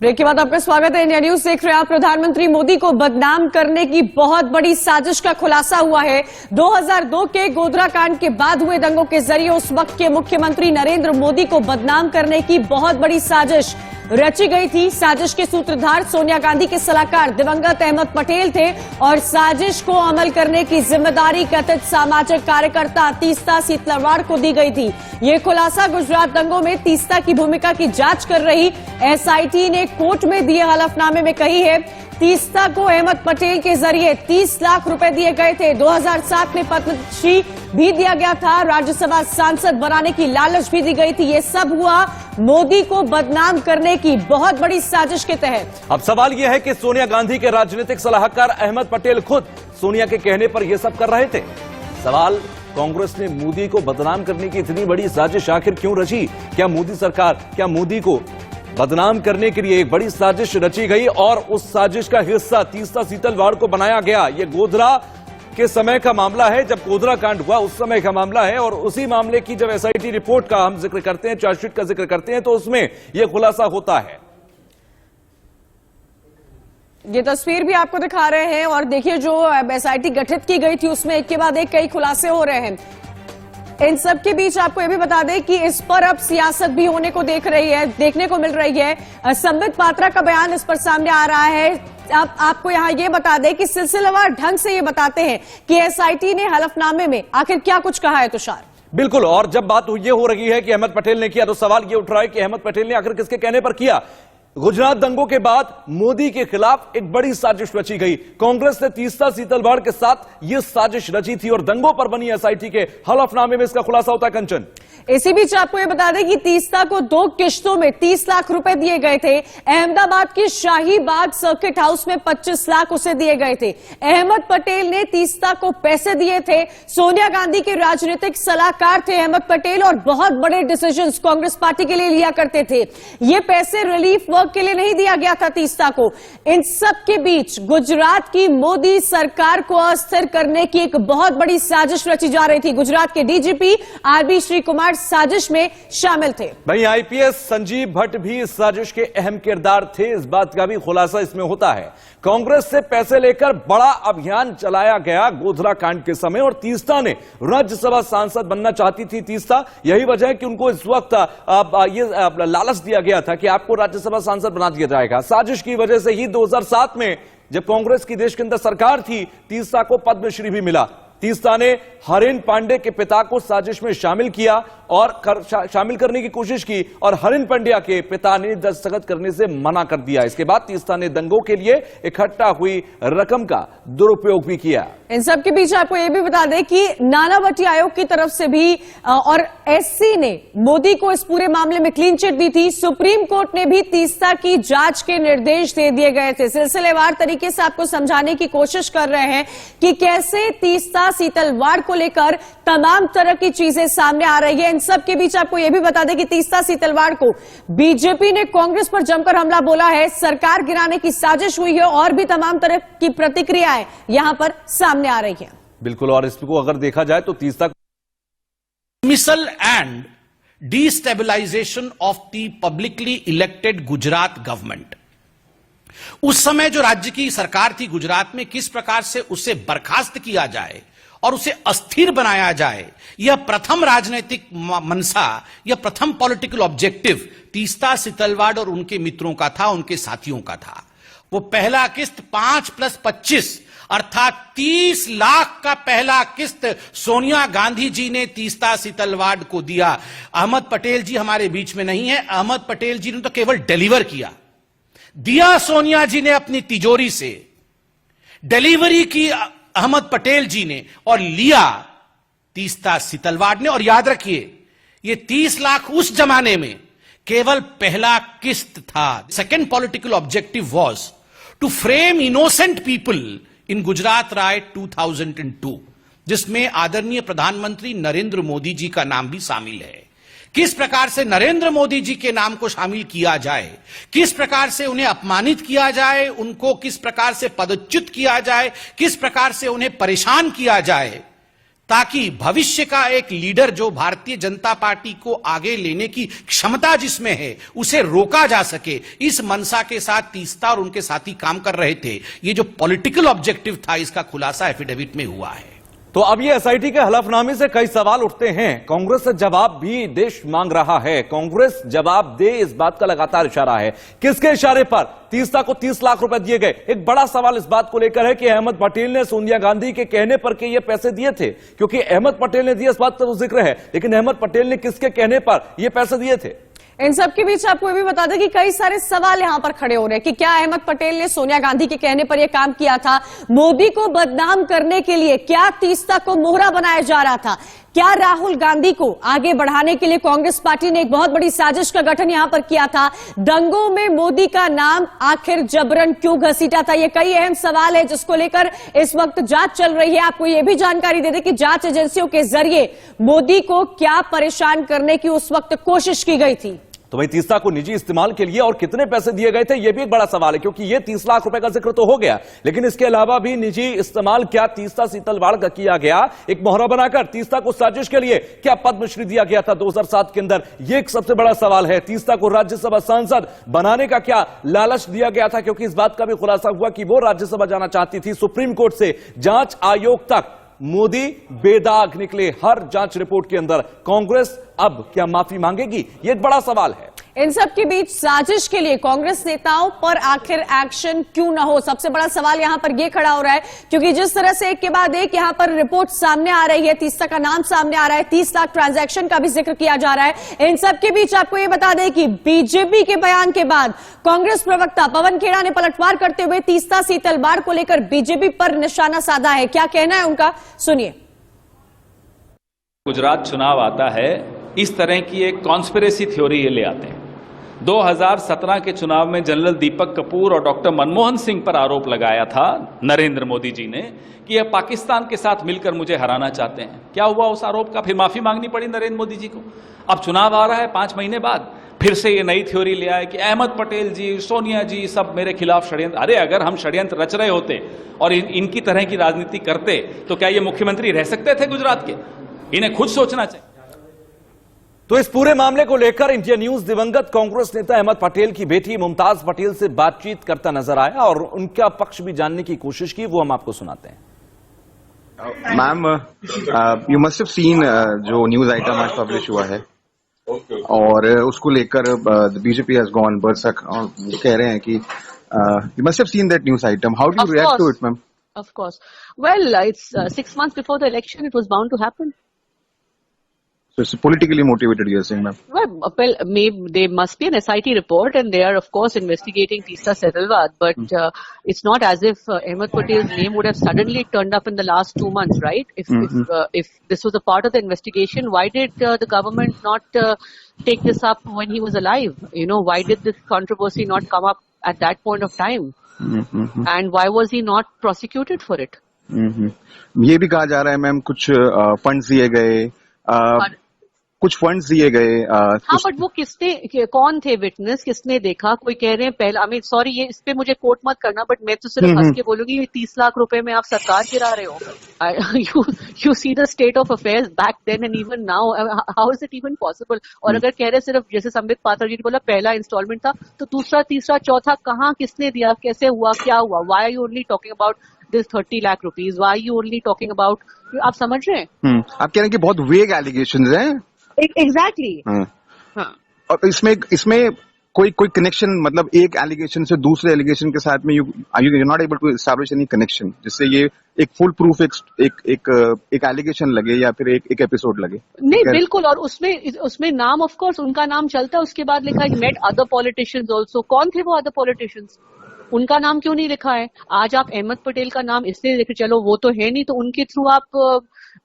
Break के बाद आपका स्वागत है। इंडिया न्यूज देख रहे हैं आप। प्रधानमंत्री मोदी को बदनाम करने की बहुत बड़ी साजिश का खुलासा हुआ है। 2002 के गोधरा कांड के बाद हुए दंगों के जरिए उस वक्त के मुख्यमंत्री नरेंद्र मोदी को बदनाम करने की बहुत बड़ी साजिश रची गई थी। साजिश के सूत्रधार सोनिया गांधी के सलाहकार दिवंगत अहमद पटेल थे और साजिश को अमल करने की जिम्मेदारी कथित सामाजिक कार्यकर्ता तीस्ता सीतलवाड़ को दी गई थी। ये खुलासा गुजरात दंगों में तीस्ता की भूमिका की जांच कर रही एसआईटी ने कोर्ट में दिए हलफनामे में कही है। तीस्ता को अहमद पटेल के जरिए 30 लाख रुपए दिए गए थे। 2007 में पद्मश्री भी दिया गया था। राज्यसभा सांसद बनाने की लालच भी दी गई थी। ये सब हुआ मोदी को बदनाम करने की बहुत बड़ी साजिश के तहत। अब सवाल यह है कि सोनिया गांधी के राजनीतिक सलाहकार अहमद पटेल खुद सोनिया के कहने पर यह सब कर रहे थे। सवाल, कांग्रेस ने मोदी को बदनाम करने की इतनी बड़ी साजिश आखिर क्यों रची? क्या मोदी को बदनाम करने के लिए एक बड़ी साजिश रची गई और उस साजिश का हिस्सा तीस्ता सीतलवाड़ को बनाया गया? ये गोधरा के समय का मामला है, जब गोधरा कांड हुआ उस समय का मामला है। और उसी मामले की जब एसआईटी रिपोर्ट का हम जिक्र करते हैं, चार्जशीट का जिक्र करते हैं, तो उसमें यह खुलासा होता है। ये तस्वीर भी आपको दिखा रहे हैं और देखिए जो एसआईटी गठित की गई थी उसमें एक के बाद एक कई खुलासे हो रहे हैं। इन सब के बीच आपको यह भी बता दें कि इस पर अब सियासत भी होने को देखने को मिल रही है। संबित पात्रा का बयान इस पर सामने आ रहा है। अब आपको यहां ये बता दें कि सिलसिलेवार ढंग से ये बताते हैं कि एसआईटी ने हलफनामे में आखिर क्या कुछ कहा है। तुषार, बिल्कुल। और जब बात ये हो रही है कि अहमद पटेल ने किया, तो सवाल ये उठ रहा है कि अहमद पटेल ने आखिर किसके कहने पर किया? गुजरात दंगों के बाद मोदी के खिलाफ एक बड़ी साजिश रची गई। कांग्रेस ने तीस्ता सीतलवाड़ के साथ यह साजिश रची थी और दंगों पर बनी एसआईटी के हलफनामे में इसका खुलासा होता है। कंचन, इसी बीच आपको यह बता दें कि तीस्ता को 2 किश्तों में 30 लाख रुपए दिए गए थे। अहमदाबाद के शाही बाग सर्किट हाउस में 25 लाख उसे दिए गए थे। अहमद पटेल ने तीस्ता को पैसे दिए थे। सोनिया गांधी के राजनीतिक सलाहकार थे अहमद पटेल और बहुत बड़े डिसीजंस कांग्रेस पार्टी के लिए लिया करते थे। ये पैसे रिलीफ वर्क के लिए नहीं दिया गया था तीस्ता को। इन सब के बीच गुजरात की मोदी सरकार को अस्थिर करने की एक बहुत बड़ी साजिश रची जा रही थी। गुजरात के डीजीपी आरबी श्री कुमार साजिश में शामिल थे। भाई आईपीएस संजीव भट्ट भी इस साजिश के अहम किरदार थे। इस बात का भी खुलासा इसमें होता है। कांग्रेस से पैसे लेकर बड़ा अभियान चलाया गया गोधरा कांड के समय और तीस्ता ने राज्यसभा सांसद बनना चाहती थी। तीस्ता, यही वजह है कि उनको इस वक्त ये लालच दिया गया था कि आपको राज्यसभा सांसद बना दिया जाएगा। साजिश की वजह से ही 2007 में जब कांग्रेस की देश के अंदर सरकार थी, तीस्ता को पद्मश्री भी मिला। तीस्ता ने हरिन पांडे के पिता को साजिश में शामिल किया और शामिल करने की कोशिश की और हरिन पांड्या के पिता ने दस्तखत करने से मना कर दिया। इसके बाद तीस्ता ने दंगों के लिए इकट्ठा हुई रकम का दुरुपयोग भी किया। इन सब के बीच आपको यह भी बता दें कि नानावटी आयोग की तरफ से भी और एससी ने मोदी को इस पूरे मामले में क्लीन चिट दी थी। सुप्रीम कोर्ट ने भी तीस्ता की जांच के निर्देश दे दिए गए थे। सिलसिलेवार तरीके से आपको समझाने की कोशिश कर रहे हैं कि कैसे तीस्ता सीतलवाड़ को लेकर तमाम तरह की चीजें सामने आ रही है। इन सब के बीच आपको यह भी बता दें कि तीस्ता सीतलवाड़ को बीजेपी ने कांग्रेस पर जमकर हमला बोला है। सरकार गिराने की साजिश हुई है और भी तमाम तरह की प्रतिक्रियाएं यहां पर सामने आ रही है। बिल्कुल। और इसको अगर देखा जाए तो तीस्ता मिसल and destabilization of the publicly elected Gujarat government. उस समय जो राज्य की सरकार थी गुजरात में, किस प्रकार से उसे बर्खास्त किया जाए और उसे अस्थिर बनाया जाए, यह प्रथम राजनीतिक मनसा, यह प्रथम पॉलिटिकल ऑब्जेक्टिव तीस्ता सीतलवाड़ और उनके मित्रों का था, उनके साथियों का था। वो पहला किस्त 5 + 25 अर्थात 30 लाख का पहला किस्त सोनिया गांधी जी ने तीस्ता सीतलवाड़ को दिया। अहमद पटेल जी हमारे बीच में नहीं है। अहमद पटेल जी ने तो केवल डिलीवर किया, दिया सोनिया जी ने अपनी तिजोरी से, डिलीवरी की अहमद पटेल जी ने और लिया तीस्ता सीतलवाड़ ने। और याद रखिए, यह 30 लाख उस जमाने में केवल पहला किस्त था। Second political objective was to frame innocent people in Gujarat right 2002, जिसमें आदरणीय प्रधानमंत्री नरेंद्र मोदी जी का नाम भी शामिल है। किस प्रकार से नरेंद्र मोदी जी के नाम को शामिल किया जाए, किस प्रकार से उन्हें अपमानित किया जाए, उनको किस प्रकार से पदच्युत किया जाए, किस प्रकार से उन्हें परेशान किया जाए, ताकि भविष्य का एक लीडर जो भारतीय जनता पार्टी को आगे लेने की क्षमता जिसमें है उसे रोका जा सके, इस मंशा के साथ तीस्ता और उनके साथी काम कर रहे थे। ये जो पॉलिटिकल ऑब्जेक्टिव था, इसका खुलासा एफिडेविट में हुआ है। तो अब ये एसआईटी के हलफनामे से कई सवाल उठते हैं। कांग्रेस से जवाब भी देश मांग रहा है। कांग्रेस जवाब दे, इस बात का लगातार इशारा है। किसके इशारे पर तीस्ता को 30 लाख रुपए दिए गए? एक बड़ा सवाल इस बात को लेकर है कि अहमद पटेल ने सोनिया गांधी के कहने पर के ये पैसे दिए थे, क्योंकि अहमद पटेल ने दिए इस बात का तो जिक्र है, लेकिन अहमद पटेल ने किसके कहने पर ये पैसे दिए थे? इन सब के बीच आपको ये भी बता दें कि कई सारे सवाल यहां पर खड़े हो रहे हैं कि क्या अहमद पटेल ने सोनिया गांधी के कहने पर यह काम किया था? मोदी को बदनाम करने के लिए क्या तीस्ता को मोहरा बनाया जा रहा था? क्या राहुल गांधी को आगे बढ़ाने के लिए कांग्रेस पार्टी ने एक बहुत बड़ी साजिश का गठन यहां पर किया था? दंगों में मोदी का नाम आखिर जबरन क्यों घसीटा था? ये कई अहम सवाल है जिसको लेकर इस वक्त जांच चल रही है। आपको यह भी जानकारी दे दें कि जांच एजेंसियों के जरिए मोदी को क्या परेशान करने की उस वक्त कोशिश की गई थी। तो भाई तीस्ता को निजी इस्तेमाल के लिए और कितने पैसे दिए गए थे, यह भी एक बड़ा सवाल है, क्योंकि यह 30 लाख रुपए का जिक्र तो हो गया, लेकिन इसके अलावा भी निजी इस्तेमाल क्या तीस्ता सीतलवाड़ का किया गया? एक मोहरा बनाकर तीस्ता को साजिश के लिए क्या पद्मश्री दिया गया था 2007 के अंदर? यह एक सबसे बड़ा सवाल है। तीस्ता को राज्यसभा सांसद बनाने का क्या लालच दिया गया था? क्योंकि इस बात का भी खुलासा हुआ कि वो राज्यसभा जाना चाहती थी। सुप्रीम कोर्ट से जांच आयोग तक मोदी बेदाग निकले हर जांच रिपोर्ट के अंदर। कांग्रेस अब क्या माफी मांगेगी? ये एक बड़ा सवाल है। इन सब के बीच साजिश के लिए कांग्रेस नेताओं पर आखिर एक्शन क्यों न हो, सबसे बड़ा सवाल यहां पर यह खड़ा हो रहा है, क्योंकि जिस तरह से एक के बाद एक यहां पर रिपोर्ट सामने आ रही है, तीस्ता का नाम सामने आ रहा है, 30 लाख ट्रांजैक्शन का भी जिक्र किया जा रहा है। इन सब के बीच आपको यह बता दें कि बीजेपी के बयान के बाद कांग्रेस प्रवक्ता पवन खेड़ा ने पलटवार करते हुए तीस्ता सीतलवाड़ को लेकर बीजेपी पर निशाना साधा है। क्या कहना है उनका, सुनिए। गुजरात चुनाव आता है, इस तरह की एक कॉन्स्पिरेसी थ्योरी ये ले आते हैं। 2017 के चुनाव में जनरल दीपक कपूर और डॉक्टर मनमोहन सिंह पर आरोप लगाया था नरेंद्र मोदी जी ने कि यह पाकिस्तान के साथ मिलकर मुझे हराना चाहते हैं। क्या हुआ उस आरोप का? फिर माफी मांगनी पड़ी नरेंद्र मोदी जी को। अब चुनाव आ रहा है 5 महीने बाद, फिर से ये नई थ्योरी ले आए कि अहमद पटेल जी, सोनिया जी सब मेरे खिलाफ षड्यंत्र। अरे अगर हम षड्यंत्र रच रहे होते और इनकी तरह की राजनीति करते तो क्या ये मुख्यमंत्री रह सकते थे गुजरात के? इन्हें खुद सोचना चाहिए। तो इस पूरे मामले को लेकर इंडिया न्यूज दिवंगत कांग्रेस नेता अहमद पटेल की बेटी मुमताज पटेल से बातचीत करता नजर आया और उनका पक्ष भी जानने की कोशिश की, वो हम आपको सुनाते हैं। Ma'am, you must have scene जो न्यूज आइटम आज पब्लिश हुआ है और उसको लेकर बीजेपी हैज गॉन बरसक और वो कह रहे हैं कि you must have seen that news item. How do you react to it, ma'am? Of course. Well, it's 6 months before the election. It was bound to happen. So it's politically motivated, you're saying, ma'am? Well, maybe there must be an SIT report, and they are, of course, investigating Teesta Setalvad. But it's not as if Ahmed Patel's name would have suddenly turned up in the last 2 months, right? If this was a part of the investigation, why did the government not take this up when he was alive? You know, why did this controversy not come up at that point of time? And why was he not prosecuted for it? ये भी कहा जा रहा है, ma'am, कुछ funds दिए गए, कुछ फंड्स दिए गए। हाँ, बट वो किसने, कौन थे विटनेस, किसने देखा? कोई कह रहे हैं पहला, आई मीन सॉरी, ये इस पे मुझे कोट मत करना, बट मैं तो सिर्फ हंस के बोलूंगी, 30 लाख रुपए में आप सरकार गिरा रहे हो। You see the state of affairs back then and even now, how is it even possible? और अगर कह रहे सिर्फ, जैसे संबित पात्रा जी ने बोला पहला इंस्टॉलमेंट था, तो दूसरा, तीसरा, चौथा कहाँ, किसने दिया, कैसे हुआ, क्या हुआ? Why are you only talking about this 30 lakh rupees? Why are you only talking about? आप समझ रहे हैं? आप कह रहे हैं कि बहुत वेग एलिगेशंस हैं। Exactly. हाँ। और इसमें कोई कनेक्शन, मतलब एक एलिगेशन से दूसरे एलिगेशन के साथ में you not able to establish any connection, जिससे ये एक फुल प्रूफ एक एलिगेशन लगे या फिर एक एपिसोड लगे? नहीं, बिल्कुल। और उसमें नाम, ऑफ कोर्स उनका नाम चलता है, उसके बाद लिखा है मेट अदर पॉलिटिशियंस ऑल्सो। कौन थे वो अदर पॉलिटिशियंस? उनका नाम क्यों नहीं लिखा है? आज आप अहमद पटेल का नाम इसलिए लिखे, चलो वो तो है नहीं, तो उनके थ्रू आप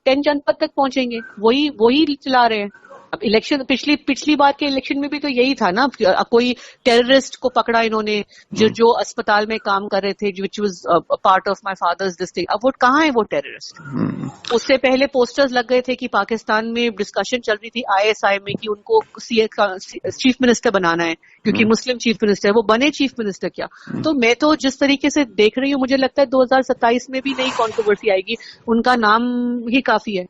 10 जनपद तक पहुंचेंगे, वही चला रहे हैं। अब इलेक्शन, पिछली बार के इलेक्शन में भी तो यही था ना, कोई टेररिस्ट को पकड़ा इन्होंने जो अस्पताल में काम कर रहे थे, which was part of my father's this thing. अब वो कहाँ है वो टेररिस्ट? उससे पहले पोस्टर्स लग गए थे कि पाकिस्तान में डिस्कशन चल रही थी ISI में कि उनको चीफ मिनिस्टर बनाना है, क्योंकि मुस्लिम चीफ मिनिस्टर, वो बने चीफ मिनिस्टर क्या? तो मैं तो जिस तरीके से देख रही हूँ, मुझे लगता है 2027 में भी नई कंट्रोवर्सी आएगी, उनका नाम ही काफी है।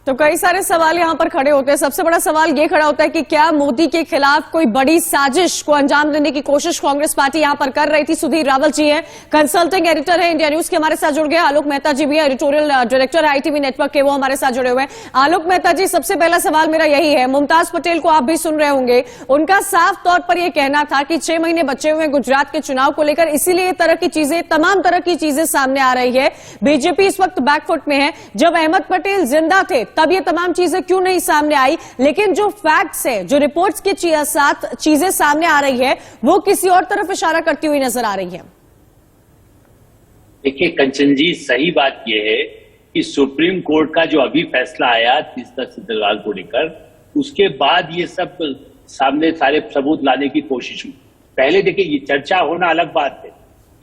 तो कई सारे सवाल यहां पर खड़े होते हैं। सबसे बड़ा सवाल यह खड़ा होता है कि क्या मोदी के खिलाफ कोई बड़ी साजिश को अंजाम देने की कोशिश कांग्रेस पार्टी यहां पर कर रही थी। सुधीर रावल जी हैं, कंसल्टिंग एडिटर है इंडिया न्यूज के, हमारे साथ जुड़ गए। आलोक मेहता जी भी है, एडिटोरियल डायरेक्टर है आईटीवी नेटवर्क के, वो हमारे साथ जुड़े हुए हैं। आलोक मेहता जी, सबसे पहला सवाल मेरा यही है, मुमताज पटेल को आप भी सुन रहे होंगे, उनका साफ तौर पर यह कहना था कि 6 महीने बचे हुए गुजरात के चुनाव को लेकर, इसीलिए तरह की चीजें, तमाम तरह की चीजें सामने आ रही है। बीजेपी इस वक्त बैकफुट में है। जब अहमद पटेल जिंदा थे तब ये तमाम चीजें क्यों नहीं सामने आई, लेकिन जो फैक्ट्स है, जो रिपोर्ट्स के साथ चीजें सामने आ रही है, वो किसी और तरफ इशारा करती हुई नजर आ रही है। देखिए कंचन जी, सही बात यह है कि सुप्रीम कोर्ट का जो अभी फैसला आया तीस्ता सितलवार को लेकर, उसके बाद ये सब सामने सारे सबूत लाने की कोशिश हुई। पहले देखिए, ये चर्चा होना अलग बात है,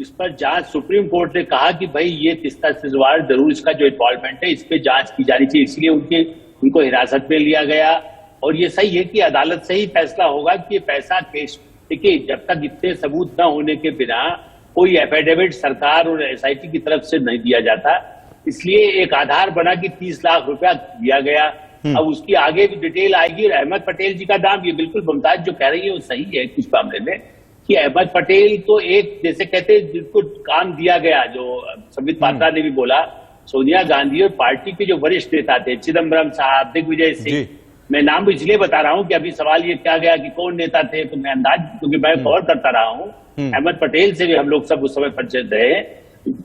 इस पर जांच, सुप्रीम कोर्ट ने कहा कि भाई ये तीस्ता सितलवार जरूर, इसका जो इन्वॉल्वमेंट है इस पे जांच की जानी चाहिए, इसलिए उनको हिरासत में लिया गया। और ये सही है कि अदालत से ही फैसला होगा कि ये पैसा केस, देखिए जब तक इतने सबूत न होने के बिना कोई एफिडेविट सरकार और एसआईटी की तरफ से नहीं दिया जाता, इसलिए एक आधार बना कि 30 लाख रुपया दिया गया। अब उसकी आगे भी डिटेल आएगी। अहमद पटेल जी का नाम, ये बिल्कुल मुमताज जो कह रही है वो सही है कुछ मामले में, कि अहमद पटेल तो एक, जैसे कहते हैं जिनको काम दिया गया, जो संबित पात्रा ने भी बोला, सोनिया गांधी और पार्टी के जो वरिष्ठ नेता थे, चिदम्बरम साहब, दिग्विजय सिंह, मैं नाम इसलिए बता रहा हूं कि अभी सवाल ये क्या गया कि कौन नेता थे, तो मैं अंदाज, क्योंकि मैं कवर करता रहा हूं, अहमद पटेल से भी हम लोग सब उस समय परिचित रहे।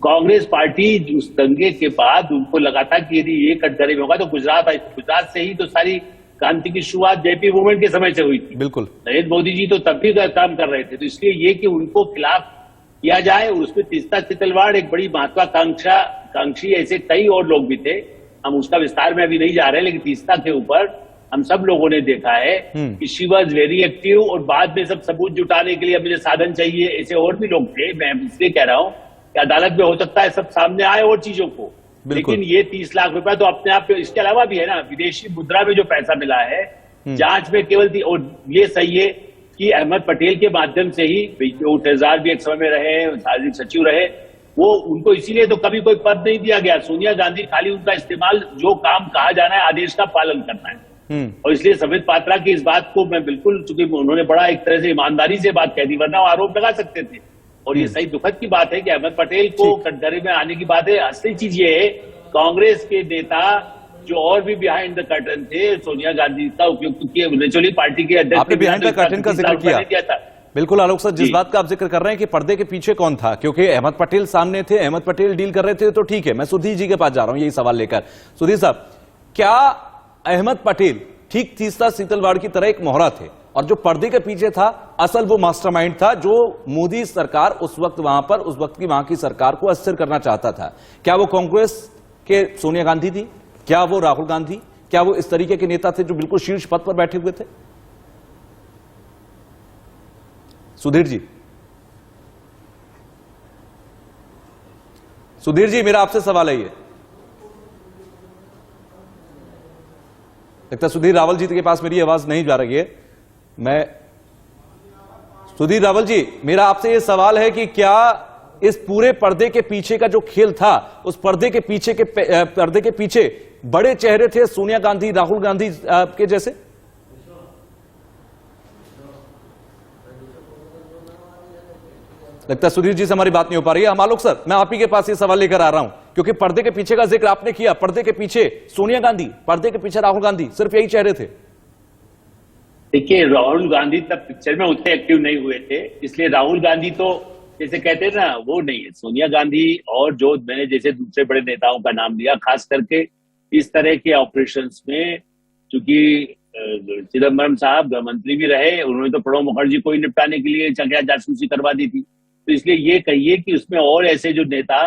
कांग्रेस पार्टी उस दंगे के बाद उनको लगा था कि यदि ये कटघरे में होगा तो गुजरात से ही तो सारी क्रांति की शुरुआत जेपी मूवमेंट के समय से हुई थी। बिल्कुल, नरेंद्र मोदी जी तो तब भी काम कर रहे थे, तो इसलिए ये कि उनको खिलाफ किया जाए, उसमें तीस्ता सितलवाड़ एक बड़ी महत्वाकांक्षी ऐसे कई और लोग भी थे, हम उसका विस्तार में अभी नहीं जा रहे, लेकिन तीस्ता के ऊपर हम सब लोगों ने देखा है कि शी वॉज वेरी एक्टिव, और बाद में सब सबूत जुटाने के लिए मुझे साधन चाहिए, ऐसे और भी लोग थे। मैं इसलिए कह रहा हूं कि अदालत में हो सकता है सब सामने आए और चीजों को, लेकिन ये 30 लाख रुपया तो अपने आप, इसके अलावा भी है ना, विदेशी मुद्रा में जो पैसा मिला है जांच में केवल और ये सही है कि अहमद पटेल के माध्यम से ही, तेजाब भी एक समय में रहे, सार्वजनिक सचिव रहे, वो उनको इसीलिए तो कभी कोई पद नहीं दिया गया। सोनिया गांधी खाली उनका इस्तेमाल, जो काम कहा जाना है आदेश का पालन करना है, और इसलिए संबित पात्रा की इस बात को मैं बिल्कुल, चूंकि उन्होंने बड़ा एक तरह से ईमानदारी से बात कह दी, वरना वो आरोप लगा सकते थे। और ये सही दुखद की बात है कि अहमद पटेल को कटघरे में आने की बात है। असली चीज ये है, कांग्रेस के नेता जो और भी बिहाइंड द कर्टन थे, सोनिया गांधी का उपयोग किए, नेचुरली पार्टी के अध्यक्ष, आपने बिहाइंड द कर्टन का जिक्र किया। बिल्कुल आलोक सर, जिस बात का आप जिक्र कर रहे हैं कि पर्दे के पीछे कौन था, क्योंकि अहमद पटेल सामने थे, अहमद पटेल डील कर रहे थे, तो ठीक है, मैं सुधीर जी के पास जा रहा हूं यही सवाल लेकर। सुधीर साहब, क्या अहमद पटेल ठीक तीस्ता सितलवाड़ की तरह एक मोहरा थे, और जो पर्दे के पीछे था असल वो मास्टरमाइंड था, जो मोदी सरकार उस वक्त वहां पर, उस वक्त की वहां की सरकार को अस्थिर करना चाहता था? क्या वो कांग्रेस के सोनिया गांधी थी? क्या वो राहुल गांधी? क्या वो इस तरीके के नेता थे जो बिल्कुल शीर्ष पद पर बैठे हुए थे? सुधीर जी, मेरा आपसे सवाल है ये, लगता है सुधीर रावल जी के पास मेरी आवाज नहीं जा रही है। सुधीर रावल जी, मेरा आपसे यह सवाल है कि क्या इस पूरे पर्दे के पीछे का जो खेल था, उस पर्दे के पीछे बड़े चेहरे थे सोनिया गांधी, राहुल गांधी के जैसे? लगता है सुधीर जी से हमारी बात नहीं हो पा रही है। हम आलोक सर, मैं आप ही के पास ये सवाल लेकर आ रहा हूं, क्योंकि पर्दे के पीछे का जिक्र आपने किया, पर्दे के पीछे सोनिया गांधी, पर्दे के पीछे राहुल गांधी, सिर्फ यही चेहरे थे। देखिए, राहुल गांधी तब पिक्चर में उतने एक्टिव नहीं हुए थे, इसलिए राहुल गांधी तो जैसे कहते हैं ना, वो नहीं है। सोनिया गांधी और जो मैंने जैसे दूसरे बड़े नेताओं का नाम लिया, खास करके इस तरह के ऑपरेशंस में, चूंकि चिदम्बरम साहब गृह मंत्री भी रहे, उन्होंने तो प्रणब मुखर्जी को ही निपटाने के लिए क्या जासूसी करवा दी थी, तो इसलिए ये कहिए कि उसमें और ऐसे जो नेता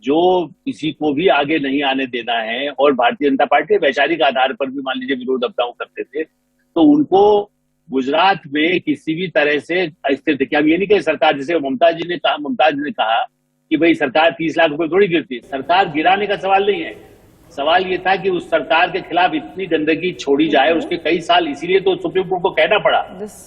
जो किसी को भी आगे नहीं आने देना है, और भारतीय जनता पार्टी वैचारिक आधार पर भी मान लीजिए विरोध अपनाऊ करते थे, तो उनको गुजरात में किसी भी तरह से स्थिर थे। हम ये नहीं कहे सरकार, जैसे मुमताज ने कहा कि भाई सरकार 30 लाख रुपए थोड़ी गिरती, सरकार गिराने का सवाल नहीं है, सवाल ये था कि उस सरकार के खिलाफ इतनी गंदगी छोड़ी जाए, उसके कई साल, इसीलिए तो सुप्रीम कोर्ट को कहना पड़ा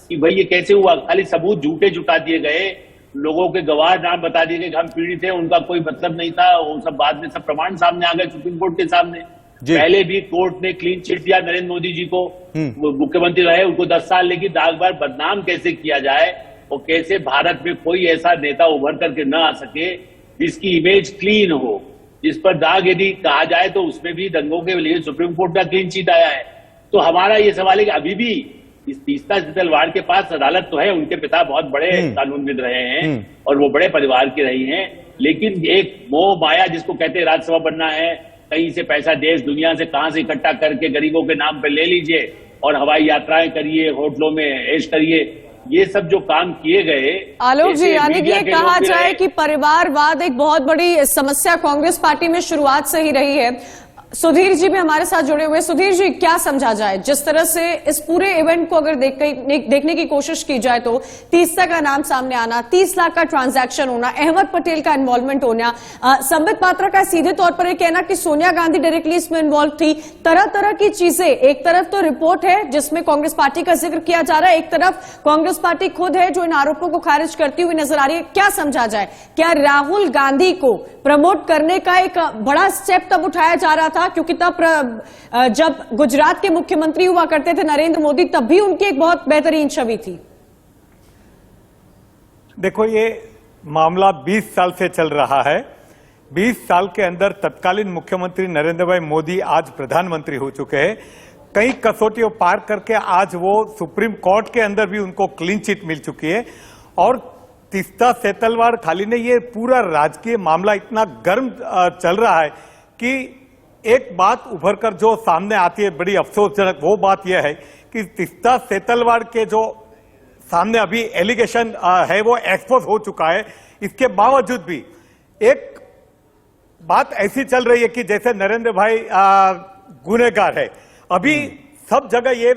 कि भाई ये कैसे हुआ, खाली सबूत झूठे जुटा दिए गए, लोगों के गवाह नाम बता दिए गए कि हम पीड़ित थे, उनका कोई मतलब नहीं था, वो सब बाद में सब प्रमाण सामने आ गए सुप्रीम कोर्ट के सामने। पहले भी कोर्ट ने क्लीन चिट दिया नरेंद्र मोदी जी को, वो मुख्यमंत्री रहे उनको 10 साल, लेकिन दाग बार बदनाम कैसे किया जाए और कैसे भारत में कोई ऐसा नेता उभर करके न आ सके जिसकी इमेज क्लीन हो, जिस पर दाग यदि कहा जाए तो उसमें भी दंगों के लिए सुप्रीम कोर्ट का क्लीन चिट आया है। तो हमारा ये सवाल है कि अभी भी इस तीस्ता सीतलवाड़ के पास अदालत तो है, उनके पिता बहुत बड़े कानूनविद रहे हैं और वो बड़े परिवार के रही हैं, लेकिन एक मोह माया जिसको कहते हैं राज्यसभा बनना है, कहीं से पैसा देश दुनिया से कहां से इकट्ठा करके गरीबों के नाम पे ले लीजिए और हवाई यात्राएं करिए, होटलों में ऐश करिए, ये सब जो काम किए गए। आलोक जी, यानी कि ये कहा जाए कि परिवारवाद एक बहुत बड़ी समस्या कांग्रेस पार्टी में शुरुआत से ही रही है। सुधीर जी भी हमारे साथ जुड़े हुए। सुधीर जी, क्या समझा जाए जिस तरह से इस पूरे इवेंट को अगर देखने की कोशिश की जाए तो तीस्ता का नाम सामने आना, 30 लाख का ट्रांजैक्शन होना, अहमद पटेल का इन्वॉल्वमेंट होना, संबित पात्रा का सीधे तौर पर यह कहना कि सोनिया गांधी डायरेक्टली इसमें इन्वॉल्व थी, तरह तरह की चीजें। एक तरफ तो रिपोर्ट है जिसमें कांग्रेस पार्टी का जिक्र किया जा रहा है, एक तरफ कांग्रेस पार्टी खुद है जो इन आरोपों को खारिज करती हुई नजर आ रही है। क्या समझा जाए? क्या राहुल गांधी को प्रमोट करने का एक बड़ा स्टेप तब उठाया जा रहा था, क्योंकि तब जब गुजरात के मुख्यमंत्री हुआ करते थे नरेंद्र मोदी, तब भी उनकी एक बहुत बेहतरीन छवि थी? देखो, ये मामला 20 साल से चल रहा है। 20 साल के अंदर तत्कालीन मुख्यमंत्री नरेंद्र भाई मोदी आज प्रधानमंत्री हो चुके हैं। कई कसौटियों पार करके आज वो सुप्रीम कोर्ट के अंदर भी उनको क्लीन चिट मिल चुकी है। और तीस्ता सीतलवाड़ खाली नहीं, ये पूरा राजकीय मामला इतना गर्म चल रहा है कि एक बात उभर कर जो सामने आती है बड़ी अफसोसजनक, वो बात यह है कि तीस्ता सीतलवाड़ के जो सामने अभी एलिगेशन है वो एक्सपोज हो चुका है। इसके बावजूद भी एक बात ऐसी चल रही है कि जैसे नरेंद्र भाई गुनहगार है। अभी सब जगह ये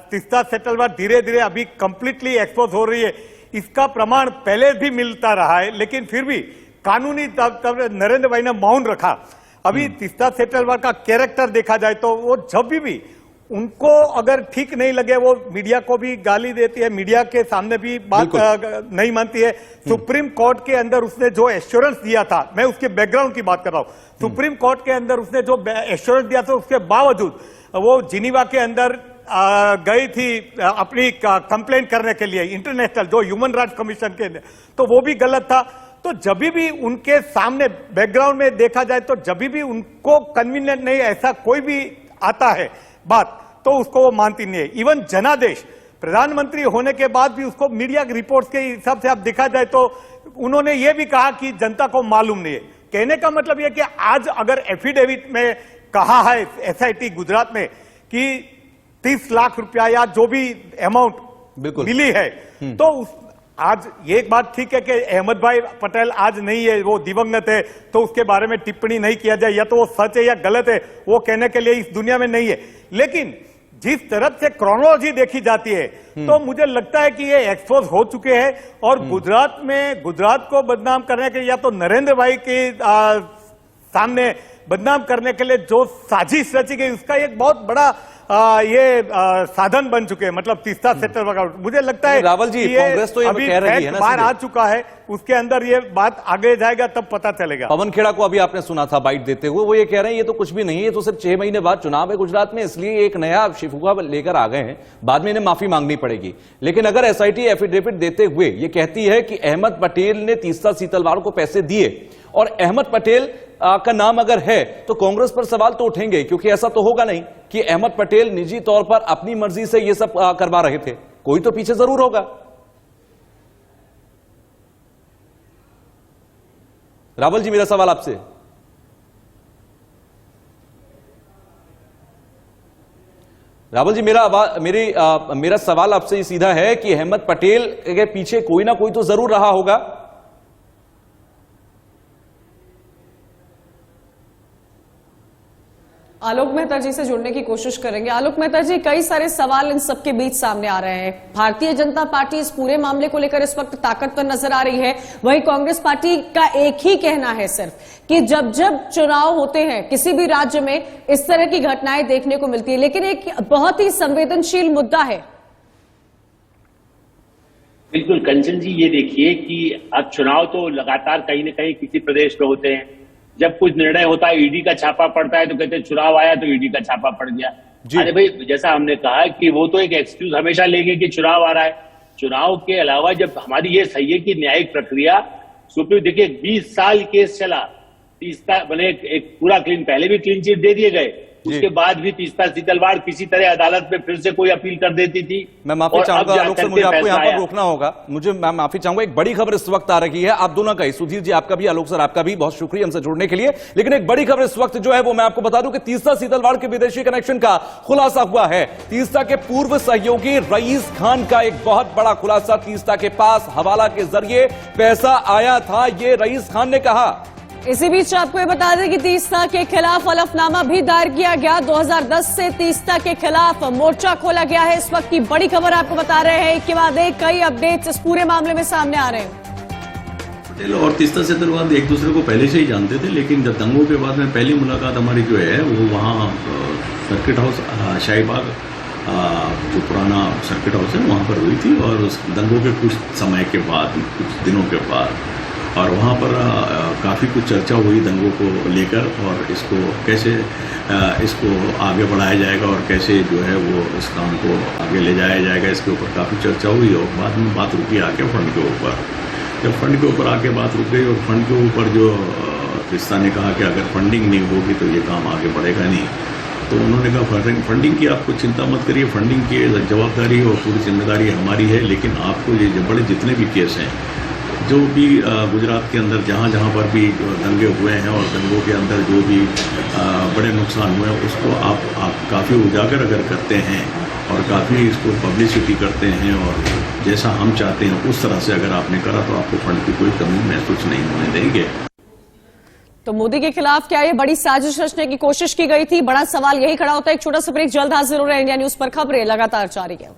तीस्ता सीतलवाड़ धीरे धीरे अभी कंप्लीटली एक्सपोज हो रही है। इसका प्रमाण पहले भी मिलता रहा है, लेकिन फिर भी कानूनी तब नरेंद्र भाई ने मौन रखा। अभी तीस्ता सीतलवाड़ का कैरेक्टर देखा जाए तो वो जब भी उनको अगर ठीक नहीं लगे वो मीडिया को भी गाली देती है, मीडिया के सामने भी बात नहीं मानती है। सुप्रीम कोर्ट के अंदर उसने जो एश्योरेंस दिया था, मैं उसके बैकग्राउंड की बात कर रहा हूं, सुप्रीम कोर्ट के अंदर उसने जो एश्योरेंस दिया था उसके बावजूद वो जिनीवा के अंदर गई थी अपनी कंप्लेंट करने के लिए इंटरनेशनल जो ह्यूमन राइट्स कमीशन के, तो वो भी गलत था। तो जब भी उनके सामने बैकग्राउंड में देखा जाए तो जब भी उनको कन्वीनियंट नहीं ऐसा कोई भी आता है बात तो उसको वो मानती नहीं है। इवन जनादेश प्रधानमंत्री होने के बाद भी उसको मीडिया रिपोर्ट्स के हिसाब से आप देखा जाए तो उन्होंने ये भी कहा कि जनता को मालूम नहीं है। कहने का मतलब यह कि आज अगर एफिडेविट में कहा है एसआईटी गुजरात में कि 30 लाख रुपया या जो भी अमाउंट मिली है, तो आज ये एक बात ठीक है कि अहमद भाई पटेल आज नहीं है, वो दिवंगत है, तो उसके बारे में टिप्पणी नहीं किया जाए, या तो वो सच है या गलत है, वो कहने के लिए इस दुनिया में नहीं है। लेकिन जिस तरफ से क्रोनोलॉजी देखी जाती है तो मुझे लगता है कि ये एक्सपोज हो चुके हैं। और गुजरात को बदनाम करने के या तो नरेंद्र भाई के सामने बदनाम करने के लिए जो साजिश रची गई उसका एक बहुत बड़ा साधन बन चुके हैं। मतलब तीस्ता सीतलवाड़, मुझे लगता है रावल जी, कांग्रेस तो ये कह रही है ना, बाहर आ चुका है, उसके अंदर ये बात आगे जाएगा तब पता चलेगा। पवन खेड़ा को अभी आपने सुना था बाइट देते हुए, वो ये कह रहे हैं ये तो कुछ भी नहीं है, ये तो सिर्फ 6 महीने बाद चुनाव है गुजरात में, इसलिए एक नया शिफुआ लेकर आ गए हैं, बाद में इन्हें माफी मांगनी पड़ेगी। लेकिन अगर एसआईटी एफिडेविट देते हुए ये कहती है कि अहमद पटेल ने तीस्ता सीतलवाड़ को पैसे दिए और अहमद पटेल का नाम अगर है तो कांग्रेस पर सवाल तो उठेंगे, क्योंकि ऐसा तो होगा नहीं कि अहमद पटेल निजी तौर पर अपनी मर्जी से ये सब करवा रहे थे, कोई तो पीछे जरूर होगा। रावल जी, मेरा सवाल आपसे, रावल जी मेरा सवाल आपसे सीधा है कि अहमद पटेल के पीछे कोई ना कोई तो जरूर रहा होगा। आलोक मेहता जी से जुड़ने की कोशिश करेंगे। आलोक मेहता जी, कई सारे सवाल इन सबके बीच सामने आ रहे हैं। भारतीय जनता पार्टी इस पूरे मामले को लेकर इस वक्त ताकतवर नजर आ रही है, वहीं कांग्रेस पार्टी का एक ही कहना है सिर्फ कि जब जब चुनाव होते हैं किसी भी राज्य में इस तरह की घटनाएं देखने को मिलती है। लेकिन एक बहुत ही संवेदनशील मुद्दा है। बिल्कुल कंचन जी, ये देखिए कि अब चुनाव तो लगातार कहीं न कहीं किसी प्रदेश में होते हैं, जब कुछ निर्णय होता है ईडी का छापा पड़ता है तो कहते हैं चुनाव आया तो ईडी का छापा पड़ गया। अरे भाई जैसा हमने कहा कि वो तो एक एक्सक्यूज हमेशा लेंगे कि चुनाव आ रहा है। चुनाव के अलावा जब हमारी ये सही है कि न्यायिक प्रक्रिया सुप्रीम, देखिए 20 साल केस चला, तीसरा बने एक पूरा क्लीन, पहले भी क्लीन चिट दे दिए गए, उसके बाद भी तीसरा तलवार किसी तरह अदालत में फिर से कोई अपील कर देती थी। मैं माफी चाहूंगा आलोक सर, मुझे आपको यहाँ पर रोकना होगा, मैं माफी चाहूंगा। एक बड़ी खबर इस वक्त आ रही है, आप दोनों का ही, सुधीर जी आपका भी, आलोक सर आपका भी, बहुत शुक्रिया हमसे जुड़ने के लिए। लेकिन एक बड़ी खबर इस वक्त जो है वो मैं आपको बता दूं कि तीस्ता सीतलवाड़ के विदेशी कनेक्शन का खुलासा हुआ है। तीस्ता के पूर्व सहयोगी रईस खान का एक बहुत बड़ा खुलासा, तीस्ता के पास हवाला के जरिए पैसा आया था, ये रईस खान ने कहा। इसी बीच आपको ये बता दें कि तीस्ता के खिलाफ हलफनामा भी दायर किया गया। 2010 से तीस्ता के खिलाफ मोर्चा खोला गया है। इस वक्त की बड़ी खबर आपको बता रहे हैं, एक के बाद एक कई अपडेट्स इस पूरे मामले में सामने आ रहे हैं। पटेल और तीस्ता सीतलवाड़ एक दूसरे को पहले से ही जानते थे, लेकिन जब दंगों के बाद में पहली मुलाकात हमारी जो है वो वहाँ सर्किट हाउस शाहीबाग, जो पुराना सर्किट हाउस है, वहाँ पर हुई थी। और उस दंगों के कुछ समय के बाद, कुछ दिनों के बाद, और वहाँ पर काफ़ी कुछ चर्चा हुई दंगों को लेकर, और इसको कैसे इसको आगे बढ़ाया जाएगा और कैसे जो है वो इस काम को आगे ले जाया जाएगा, इसके ऊपर काफ़ी चर्चा हुई। और बाद में बात रुकी आके फंड के ऊपर। जब फंड के ऊपर आके बात रुक गई और फंड के ऊपर जो तीस्ता ने कहा कि अगर फंडिंग नहीं होगी तो ये काम आगे बढ़ेगा नहीं, तो उन्होंने कहा फंडिंग की आपको चिंता मत करिए, फंडिंग की जवाबदारी और पूरी जिम्मेदारी हमारी है, लेकिन आपको ये बड़े जितने भी केस हैं, जो भी गुजरात के अंदर जहाँ जहाँ पर भी दंगे हुए हैं और दंगों के अंदर जो भी बड़े नुकसान हुए हैं, उसको आप काफ़ी उजागर अगर करते हैं और काफ़ी इसको पब्लिसिटी करते हैं और जैसा हम चाहते हैं उस तरह से अगर आपने करा तो आपको फंड की कोई कमी महसूस नहीं होने देंगे। तो मोदी के खिलाफ क्या ये बड़ी साजिश रचने की कोशिश की गई थी? बड़ा सवाल यही खड़ा होता है। एक छोटा सा ब्रेक, जल्द हाजिर हो रहे हैं इंडिया न्यूज पर, खबरें लगातार जारी है।